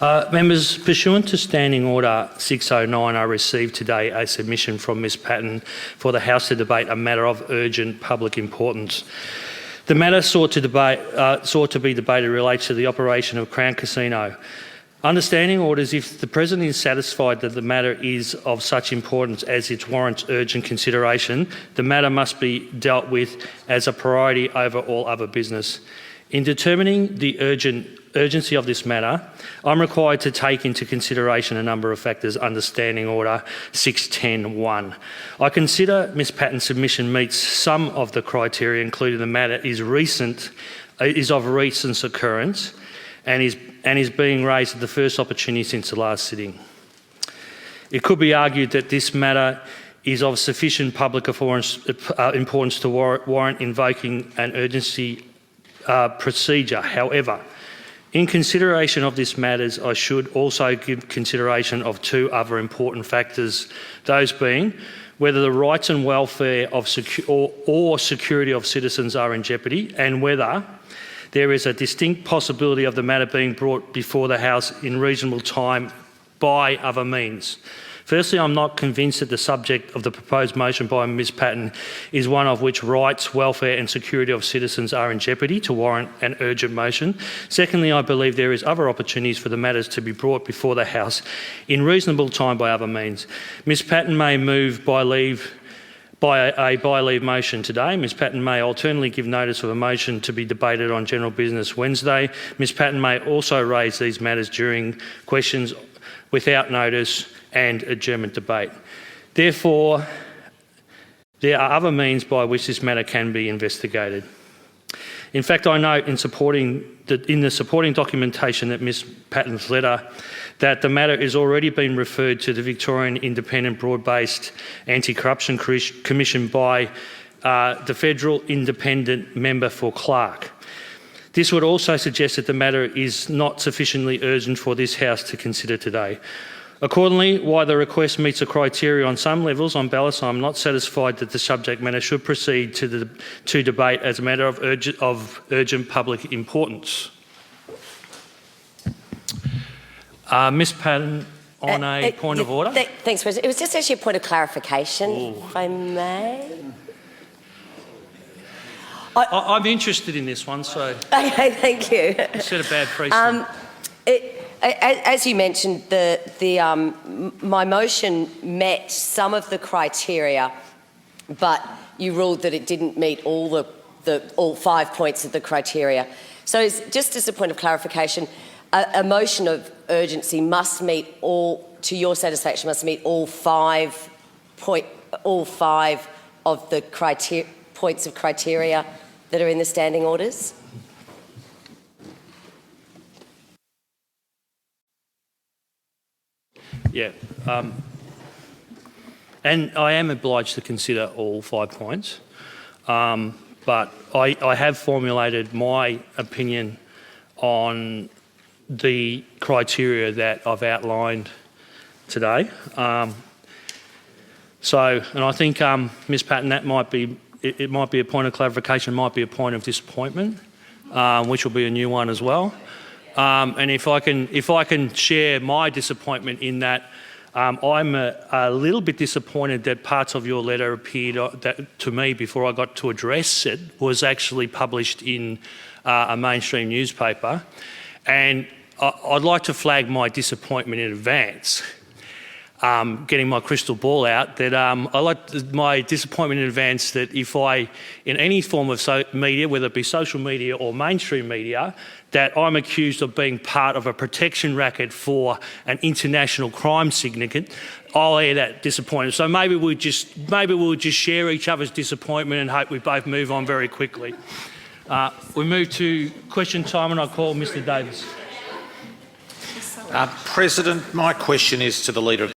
Members, pursuant to Standing Order 609, I received today a submission from Ms Patten for the House to debate a matter of urgent public importance. The matter sought to be debated relates to the operation of Crown Casino. Understanding orders, if the President is satisfied that the matter is of such importance as it warrants urgent consideration, the matter must be dealt with as a priority over all other business. In determining the urgency of this matter, I'm required to take into consideration a number of factors under Standing Order 610(1). I consider Ms Patten's submission meets some of the criteria, including the matter is of recent occurrence and is being raised at the first opportunity since the last sitting. It could be argued that this matter is of sufficient public importance to warrant invoking an urgency procedure. However, in consideration of this matters, I should also give consideration of two other important factors, those being whether the rights and welfare of or security of citizens are in jeopardy, and whether there is a distinct possibility of the matter being brought before the House in reasonable time by other means. Firstly, I'm not convinced that the subject of the proposed motion by Ms Patten is one of which rights, welfare and security of citizens are in jeopardy to warrant an urgent motion. Secondly, I believe there is other opportunities for the matters to be brought before the House in reasonable time by other means. Ms Patten may move by leave motion today. Ms Patten may alternately give notice of a motion to be debated on general business Wednesday. Ms Patten may also raise these matters during questions without notice and adjournment debate. Therefore, there are other means by which this matter can be investigated. In fact, I note in the supporting documentation that Ms Patten's letter that the matter is already been referred to the Victorian Independent Broad-Based Anti-Corruption Commission by the Federal Independent Member for Clark. This would also suggest that the matter is not sufficiently urgent for this House to consider today. Accordingly, while the request meets the criteria on some levels, on balance I'm not satisfied that the subject matter should proceed to debate as a matter of urgent public importance. Ms Patten, on a point of order. Thanks, President. It was just actually a point of clarification, if I may. I'm interested in this one, so... Okay, thank you. You set a bad precedent. As you mentioned, my motion met some of the criteria, but you ruled that it didn't meet all 5 points of the criteria. So just as a point of clarification, a motion of urgency must meet to your satisfaction, must meet all five of the points of criteria that are in the standing orders? Yeah, and I am obliged to consider all 5 points, but I have formulated my opinion on the criteria that I've outlined today. And I think, Ms Patten, that might be a point of clarification, might be a point of disappointment, which will be a new one as well. And if I can share my disappointment in that, I'm a little bit disappointed that parts of your letter appeared to me before I got to address it was actually published in a mainstream newspaper, and I'd like to flag my disappointment in advance. Getting my crystal ball out, that I like my disappointment in advance that if I, in any form of media, whether it be social media or mainstream media, that I'm accused of being part of a protection racket for an international crime syndicate, I'll air that disappointment. So maybe we'll just share each other's disappointment and hope we both move on very quickly. We move to question time, and I call Mr Davis. President, my question is to the Leader of